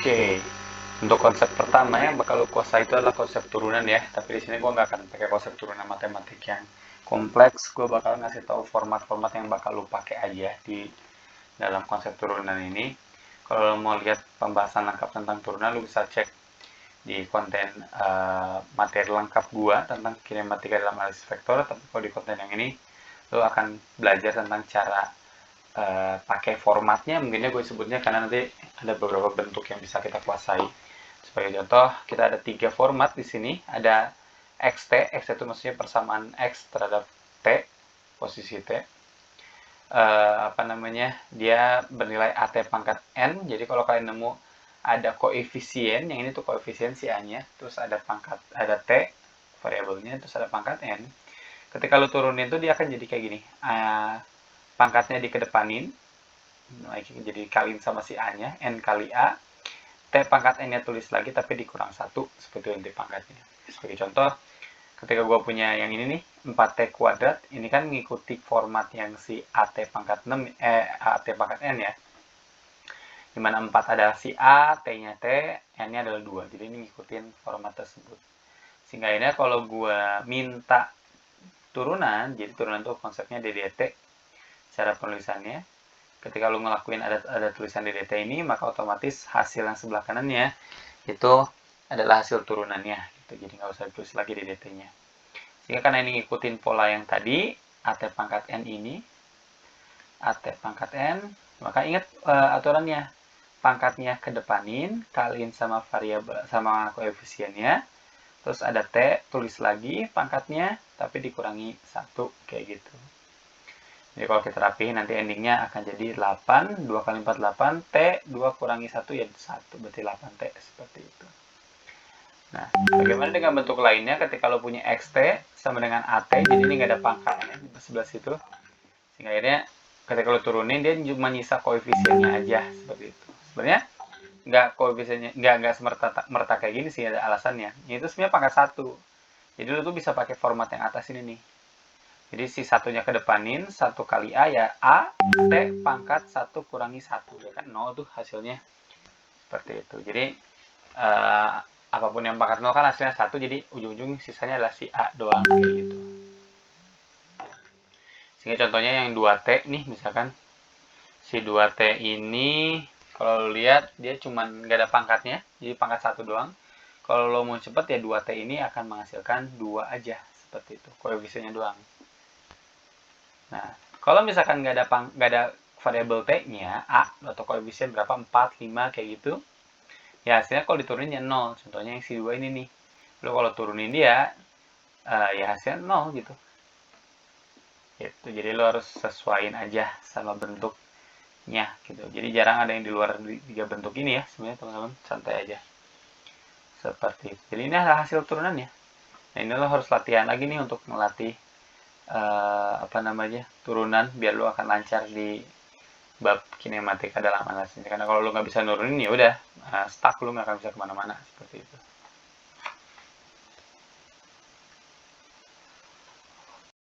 Oke, untuk konsep pertama yang bakal lu kuasai itu adalah konsep turunan ya. Tapi di sini gue nggak akan pakai konsep turunan matematik yang kompleks. Gue bakal ngasih tahu format-format yang bakal lu pakai aja di dalam konsep turunan ini. Kalau lo mau lihat pembahasan lengkap tentang turunan, lu bisa cek di konten materi lengkap gua tentang kinematika dalam analisis vektor. Tapi kalau di konten yang ini, lo akan belajar tentang cara pakai formatnya, mungkinnya gue sebutnya karena nanti ada beberapa bentuk yang bisa kita kuasai. Sebagai contoh, kita ada 3 format di sini. Ada xt, xt itu maksudnya persamaan x terhadap t, posisi t. Apa namanya, dia bernilai at pangkat n. Jadi kalau kalian nemu ada koefisien, yang ini tuh koefisien si a-nya, terus ada pangkat, ada t variabelnya, terus ada pangkat n. Ketika lu turunin tuh dia akan jadi kayak gini. Pangkatnya dikedepanin, jadi kaliin sama si a-nya, n kali a. T pangkat n-nya tulis lagi tapi dikurang 1, seperti itu inti pangkatnya. Sebagai contoh, ketika gue punya yang ini nih, 4t kuadrat, ini kan mengikuti format yang si at pangkat 6, at pangkat n ya. Dimana 4 adalah si a, t-nya t, n-nya adalah 2. Jadi ini ngikutin format tersebut. Sehingga ini kalau gue minta turunan, jadi turunan itu konsepnya DDT, cara penulisannya. Ketika lu ngelakuin ada tulisan DDT ini, maka otomatis hasil yang sebelah kanannya itu adalah hasil turunannya gitu. Jadi nggak usah ditulis lagi DDT-nya. Sehingga karena ini ngikutin pola yang tadi, at pangkat n ini, at pangkat n, maka ingat aturannya. Pangkatnya kedepanin, kaliin sama variabel sama koefisiennya, terus ada t, tulis lagi pangkatnya, tapi dikurangi 1, kayak gitu. Jadi kalau kita rapihin nanti endingnya akan jadi 8, 2 kali 4 8, T, 2 kurangi 1 ya 1, berarti 8T, seperti itu. Nah, bagaimana dengan bentuk lainnya ketika lo punya XT sama dengan AT, jadi ini nggak ada pangkatnya di sebelah situ. Sehingga akhirnya ketika lo turunin dia cuma nyisa koefisiennya aja, seperti itu. Sebenarnya nggak koefisiennya, nggak merta kayak gini sih, ada alasannya. Itu sebenarnya pangkat 1. Jadi lo tuh bisa pakai format yang atas ini nih. Jadi si satunya kedepanin, 1 kali A ya A, T pangkat 1 kurangi 1. Ya kan 0 tuh hasilnya. Seperti itu. Jadi apapun yang pangkat 0 kan hasilnya 1, jadi ujung-ujung sisanya adalah si A doang. Kayak gitu. Sehingga contohnya yang 2T nih misalkan. Si 2T ini kalau lo lihat dia cuman nggak ada pangkatnya, jadi pangkat 1 doang. Kalau lo mau cepet ya 2T ini akan menghasilkan 2 aja. Seperti itu, koefisiennya doang. Nah, kalau misalkan nggak ada variabel t-nya, a atau koefisien berapa, 4, 5, kayak gitu, ya hasilnya kalau diturunin ya 0. Contohnya yang si 2 ini nih. Lo kalau turunin dia, ya hasilnya 0 gitu. Gitu. Jadi lo harus sesuaiin aja sama bentuknya gitu. Jadi jarang ada yang di luar 3 bentuk ini ya, sebenarnya teman-teman, santai aja. Seperti itu. Jadi ini adalah hasil turunannya. Nah, ini lo harus latihan lagi nih untuk melatih turunan biar lo akan lancar di bab kinematika dalam analisis. Karena kalau lo nggak bisa nurunin ya udah stuck, lo nggak akan bisa kemana-mana seperti itu.